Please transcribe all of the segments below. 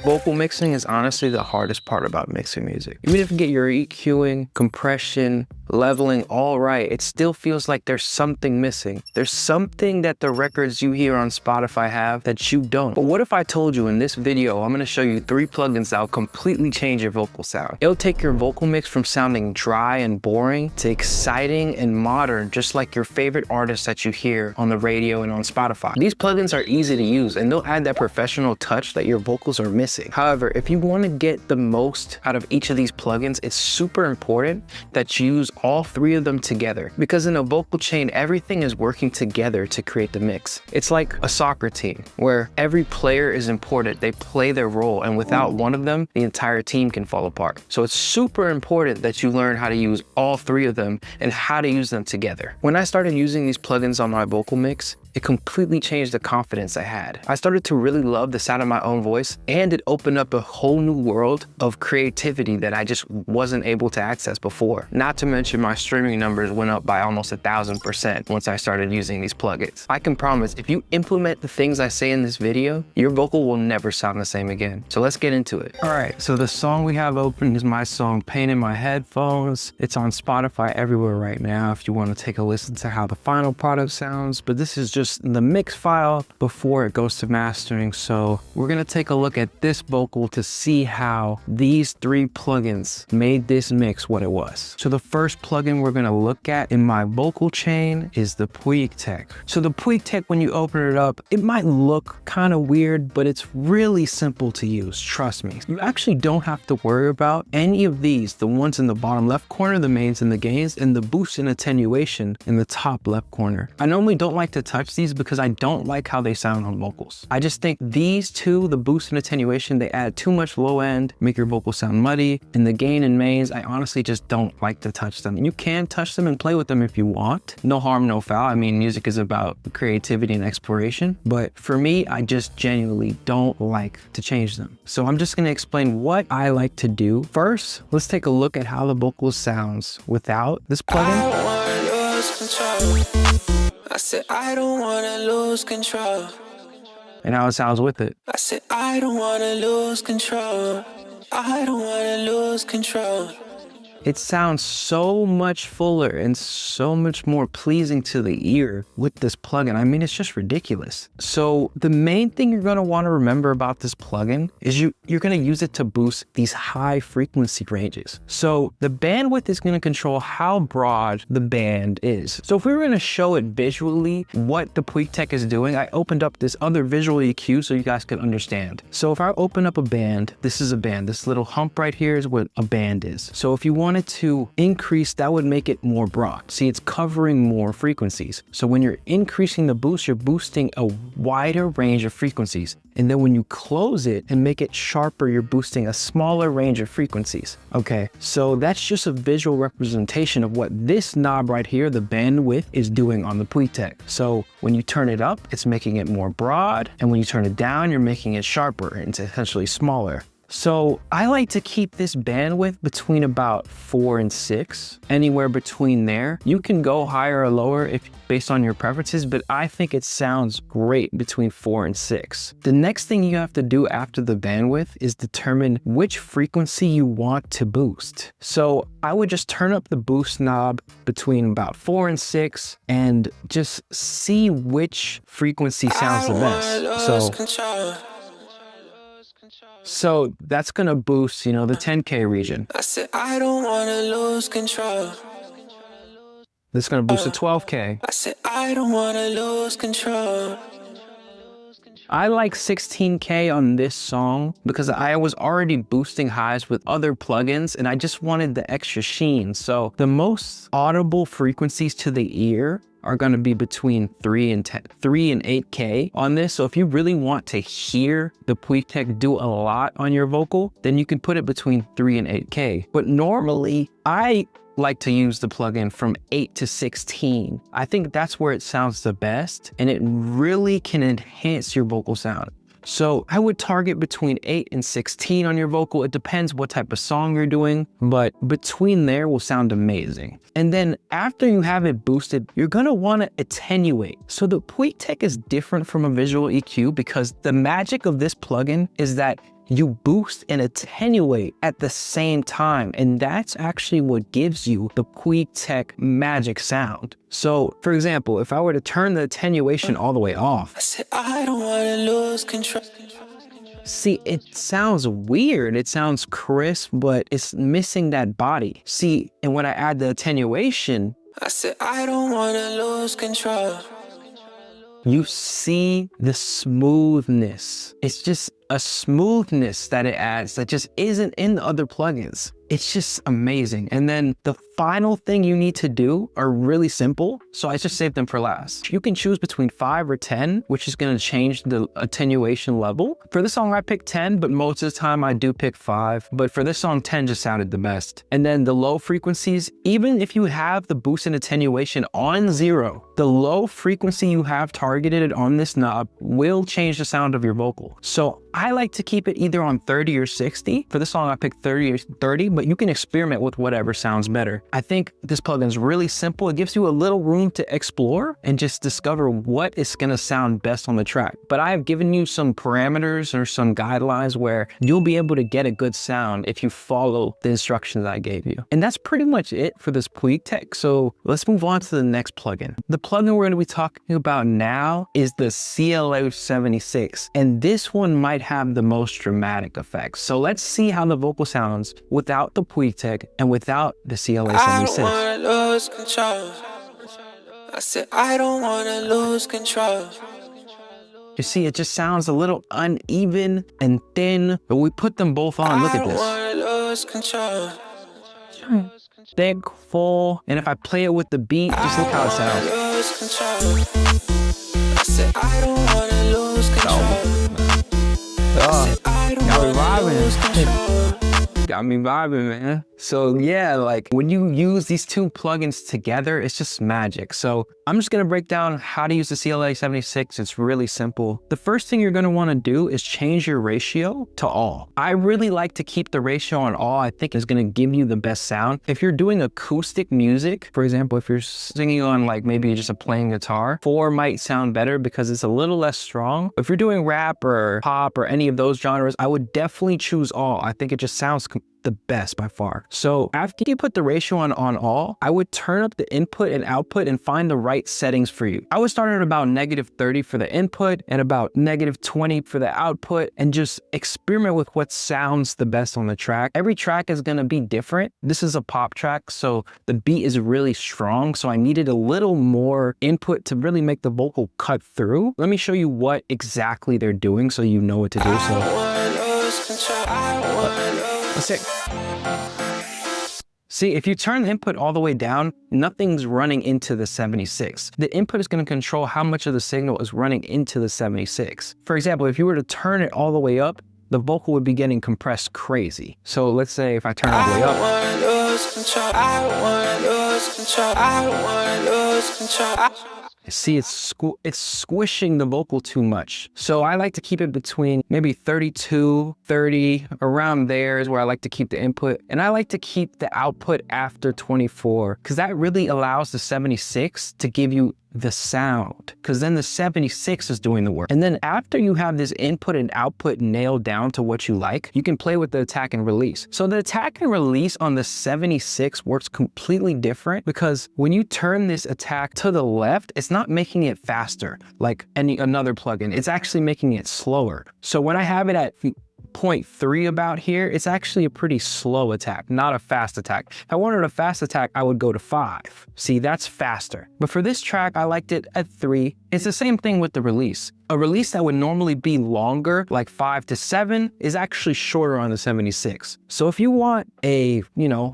Vocal mixing is honestly the hardest part about mixing music. Even if you get your EQing, compression, leveling all right, it still feels like there's something missing. There's something that the records you hear on Spotify have that you don't. But what if I told you in this video, I'm gonna show you 3 plugins that will completely change your vocal sound. It'll take your vocal mix from sounding dry and boring to exciting and modern, just like your favorite artists that you hear on the radio and on Spotify. These plugins are easy to use and they'll add that professional touch that your vocals are missing. However, if you want to get the most out of each of these plugins, it's super important that you use all 3 of them together, because in a vocal chain, everything is working together to create the mix. It's like a soccer team where every player is important. They play their role, and without one of them, the entire team can fall apart. So it's super important that you learn how to use all 3 of them and how to use them together. When I started using these plugins on my vocal mix, it completely changed the confidence I had. I started to really love the sound of my own voice, and it opened up a whole new world of creativity that I just wasn't able to access before. Not to mention my streaming numbers went up by almost 1,000% once I started using these plugins. I can promise if you implement the things I say in this video, your vocal will never sound the same again. So let's get into it. All right, so the song we have open is my song Pain in My Headphones. It's on Spotify everywhere right now if you want to take a listen to how the final product sounds, but this is just the mix file before it goes to mastering. So we're gonna take a look at this vocal to see how these 3 plugins made this mix what it was. So the first plugin we're gonna look at in my vocal chain is the Puig Tech. So the Puig Tech, when you open it up, it might look kind of weird, but it's really simple to use, trust me. You actually don't have to worry about any of these, the ones in the bottom left corner, the mains and the gains, and the boost and attenuation in the top left corner. I normally don't like to touch these because I don't like how they sound on vocals. I just think these 2, the boost and attenuation, they add too much low end, make your vocal sound muddy. And the gain and mains, I honestly just don't like to touch them. You can touch them and play with them if you want. No harm, no foul. I mean, music is about creativity and exploration, but for me, I just genuinely don't like to change them. So I'm just gonna explain what I like to do. First, let's take a look at how the vocal sounds without this plugin. I said, I don't wanna lose control. And how it sounds with it. I said, I don't wanna lose control. I don't wanna lose control. It sounds so much fuller and so much more pleasing to the ear with this plugin. I mean, it's just ridiculous. So the main thing you're gonna wanna remember about this plugin is you're gonna use it to boost these high frequency ranges. So the bandwidth is gonna control how broad the band is. So if we were gonna show it visually what the Puig Tech is doing, I opened up this other visual EQ so you guys could understand. So if I open up a band, this is a band. This little hump right here is what a band is. So if you wanted to increase, that would make it more broad. See, it's covering more frequencies. So when you're increasing the boost, you're boosting a wider range of frequencies. And then when you close it and make it sharper, you're boosting a smaller range of frequencies. Okay, so that's just a visual representation of what this knob right here, the bandwidth, is doing on the Puig Tech. So when you turn it up, it's making it more broad. And when you turn it down, you're making it sharper and essentially smaller. So I like to keep this bandwidth between about 4 and 6, anywhere between there. You can go higher or lower based on your preferences, but I think it sounds great between 4 and 6. The next thing you have to do after the bandwidth is determine which frequency you want to boost. So I would just turn up the boost knob between about 4 and 6 and just see which frequency sounds the best. So that's gonna boost, the 10K region. I said, I don't wanna lose control. That's gonna boost to 12K. I said, I don't wanna lose control. I like 16K on this song because I was already boosting highs with other plugins and I just wanted the extra sheen. So the most audible frequencies to the ear are going to be between 3 and 8K on this. So if you really want to hear the Puig Tech do a lot on your vocal, then you can put it between 3 and 8K. But normally I like to use the plugin from 8 to 16. I think that's where it sounds the best and it really can enhance your vocal sound. So I would target between 8 and 16 on your vocal. It depends what type of song you're doing, but between there will sound amazing. And then after you have it boosted, you're gonna wanna attenuate. So the Puig Tech is different from a visual EQ because the magic of this plugin is that you boost and attenuate at the same time. And that's actually what gives you the Puig Tech magic sound. So for example, if I were to turn the attenuation all the way off, I said, I don't wanna lose control. see, it sounds weird. It sounds crisp, but it's missing that body. See, and when I add the attenuation, I said, I don't wanna lose control. you see the smoothness. It's just a smoothness that it adds that just isn't in the other plugins. It's just amazing. And then the final thing you need to do are really simple, so I just saved them for last. You can choose between 5 or 10, which is gonna change the attenuation level. For this song, I picked 10, but most of the time I do pick 5. But for this song, 10 just sounded the best. And then the low frequencies, even if you have the boost and attenuation on 0, the low frequency you have targeted on this knob will change the sound of your vocal. So I like to keep it either on 30 or 60. For this song, I picked 30, but you can experiment with whatever sounds better. I think this plugin is really simple. It gives you a little room to explore and just discover what is gonna sound best on the track. But I have given you some parameters or some guidelines where you'll be able to get a good sound if you follow the instructions I gave you. And that's pretty much it for this Puig Tech. So let's move on to the next plugin. The plugin we're gonna be talking about now is the CLA76. And this one might have the most dramatic effects. So let's see how the vocal sounds without the Puig Tech and without the CLA76. I don't wanna lose control. I said, I don't wanna lose control. You see, it just sounds a little uneven and thin, but we put them both on. Look at this. I don't wanna lose control. Thick, full, and if I play it with the beat, just look how it sounds. Lose control. I said, I don't wanna lose control. Got me vibing, man. So yeah, like when you use these two plugins together, it's just magic. So I'm just gonna break down how to use the CLA76. It's really simple. The first thing you're gonna wanna do is change your ratio to all. I really like to keep the ratio on all. I think it's gonna give you the best sound. If you're doing acoustic music, for example, if you're singing on like maybe just a plain guitar, 4 might sound better because it's a little less strong. If you're doing rap or pop or any of those genres, I would definitely choose all. I think it just sounds the best by far. So after you put the ratio on all, I would turn up the input and output and find the right settings for you. I would start at about -30 for the input and about -20 for the output and just experiment with what sounds the best on the track. Every track is gonna be different. This is a pop track, so the beat is really strong. So I needed a little more input to really make the vocal cut through. Let me show you what exactly they're doing so you know what to do. Let's see. See, if you turn the input all the way down, nothing's running into the 76. The input is going to control how much of the signal is running into the 76. For example, if you were to turn it all the way up, the vocal would be getting compressed crazy. So let's say if I turn it all the way up, see, it's squishing the vocal too much. So I like to keep it between maybe 32, 30, around there is where I like to keep the input. And I like to keep the output after 24 because that really allows the 76 to give you the sound, because then the 76 is doing the work. And then after you have this input and output nailed down to what you like, you can play with the attack and release. So the attack and release on the 76 works completely different because when you turn this attack to the left, it's not making it faster like another plugin. It's actually making it slower. So when I have it at 0.3 about here, it's actually a pretty slow attack, not a fast attack. If I wanted a fast attack, I would go to 5. See, that's faster. But for this track, I liked it at 3. It's the same thing with the release. A release that would normally be longer, like 5 to 7, is actually shorter on the 76. So if you want a,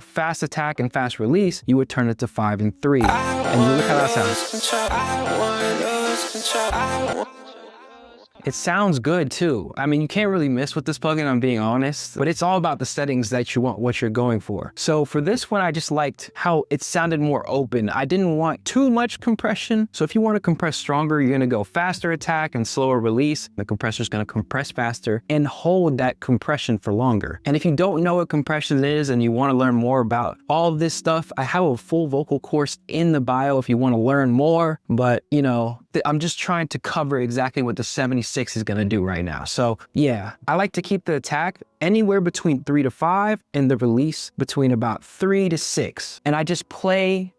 fast attack and fast release, you would turn it to 5 and 3. And look how that sounds. It sounds good too. I mean, you can't really miss with this plugin, I'm being honest, but it's all about the settings that you want, what you're going for. So for this one, I just liked how it sounded more open. I didn't want too much compression. So if you want to compress stronger, you're gonna go faster attack and slower release. The compressor's gonna compress faster and hold that compression for longer. And if you don't know what compression is and you want to learn more about all of this stuff, I have a full vocal course in the bio if you want to learn more. But I'm just trying to cover exactly what the 76 is gonna do right now. So yeah, I like to keep the attack anywhere between 3 to 5 and the release between about 3 to 6. And I just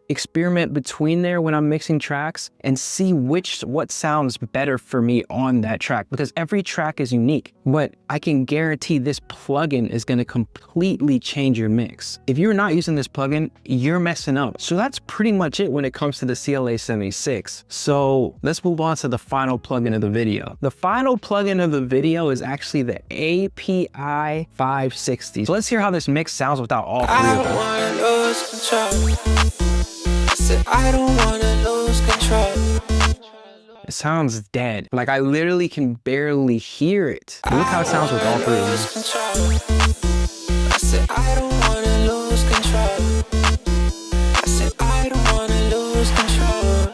experiment between there when I'm mixing tracks and see what sounds better for me on that track, because every track is unique. But I can guarantee this plugin is gonna completely change your mix. If you're not using this plugin, you're messing up. So that's pretty much it when it comes to the CLA 76. So let's move on to the final plugin of the video. The final plugin of the video is actually the API 560. So let's hear how this mix sounds without all three of them. I don't wanna lose control. I don't wanna lose control. It sounds dead. Like I literally can barely hear it. Look how it sounds with all three of them. I said I don't wanna lose control. I said I don't wanna lose control.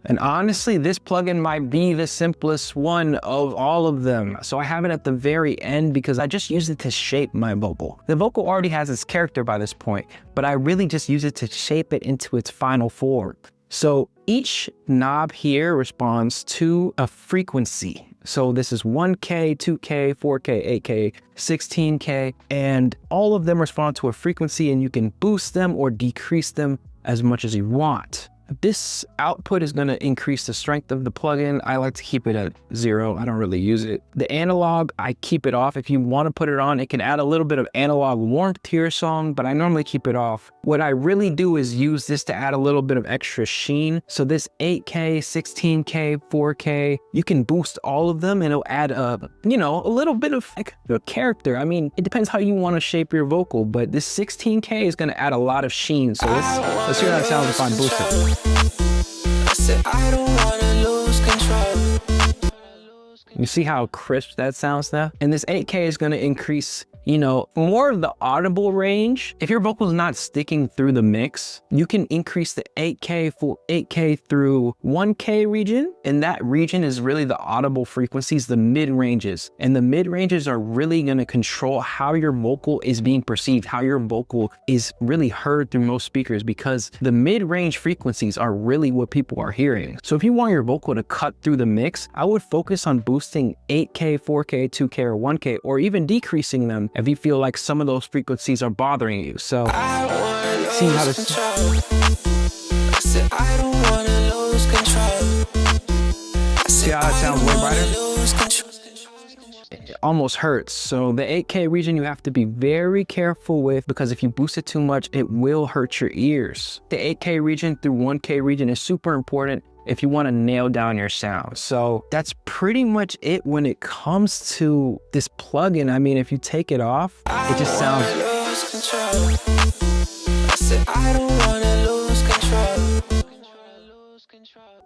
And honestly, this plugin might be the simplest one of all of them. So I have it at the very end because I just use it to shape my vocal. The vocal already has its character by this point, but I really just use it to shape it into its final form. So each knob here responds to a frequency. So this is 1K, 2K, 4K, 8K, 16K, and all of them respond to a frequency, and you can boost them or decrease them as much as you want. This output is going to increase the strength of the plugin. I like to keep it at 0. I don't really use it. The analog, I keep it off. If you want to put it on, it can add a little bit of analog warmth to your song, but I normally keep it off. What I really do is use this to add a little bit of extra sheen. So this 8K, 16K, 4K, you can boost all of them and it'll add a little bit of like a character. I mean, it depends how you want to shape your vocal, but this 16K is going to add a lot of sheen. So let's hear how it sounds if I boost it. I said I don't wanna lose control. You see how crisp that sounds now? And this 8K is gonna increase, more of the audible range. If your vocal is not sticking through the mix, you can increase the 8K through 1K region. And that region is really the audible frequencies, the mid ranges. And the mid ranges are really gonna control how your vocal is being perceived, how your vocal is really heard through most speakers, because the mid range frequencies are really what people are hearing. So if you want your vocal to cut through the mix, I would focus on boosting 8K, 4K, 2K, or 1K, or even decreasing them if you feel like some of those frequencies are bothering you. So see how this... I said I don't wanna lose control. See how it sounds way brighter? It almost hurts. So the 8K region you have to be very careful with, because if you boost it too much, it will hurt your ears. The 8K region through 1K region is super important if you want to nail down your sound. So that's pretty much it when it comes to this plugin. I mean, if you take it off, it just sounds... I said I don't wanna lose control.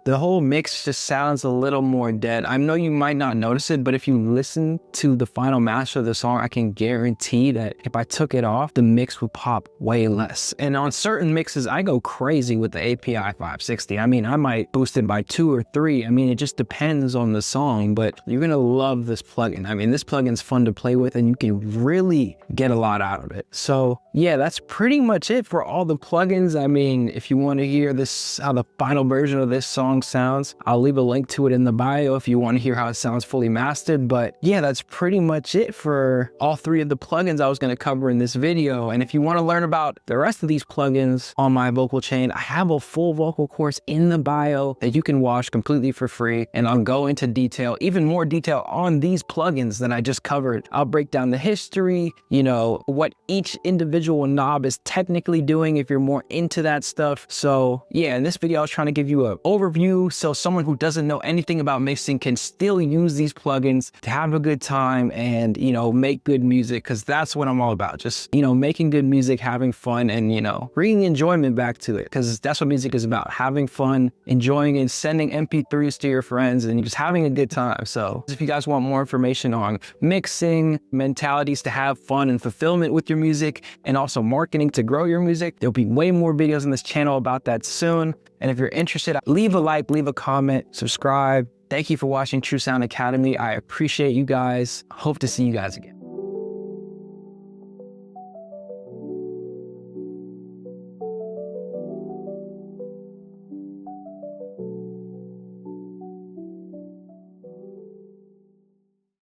The whole mix just sounds a little more dead. I know you might not notice it, but if you listen to the final master of the song, I can guarantee that if I took it off, the mix would pop way less. And on certain mixes, I go crazy with the API 560. I mean, I might boost it by 2 or 3. I mean, it just depends on the song, but you're gonna love this plugin. I mean, this plugin's fun to play with and you can really get a lot out of it. So yeah, that's pretty much it for all the plugins. I mean, if you wanna hear this, how the final version of this song sounds, I'll leave a link to it in the bio if you want to hear how it sounds fully mastered. But yeah, that's pretty much it for all 3 of the plugins I was going to cover in this video. And if you want to learn about the rest of these plugins on my vocal chain, I have a full vocal course in the bio that you can watch completely for free, and I'll go into detail, even more detail on these plugins that I just covered. I'll break down the history, what each individual knob is technically doing if you're more into that stuff. So yeah, in this video I was trying to give you an overview so someone who doesn't know anything about mixing can still use these plugins to have a good time and, make good music, because that's what I'm all about. Just, making good music, having fun, and, bringing enjoyment back to it, because that's what music is about: having fun, enjoying it, sending MP3s to your friends, and just having a good time. So if you guys want more information on mixing, mentalities to have fun and fulfillment with your music, and also marketing to grow your music, there'll be way more videos on this channel about that soon. And if you're interested, leave a like, leave a comment, subscribe. Thank you for watching True Sound Academy. I appreciate you guys. Hope to see you guys again.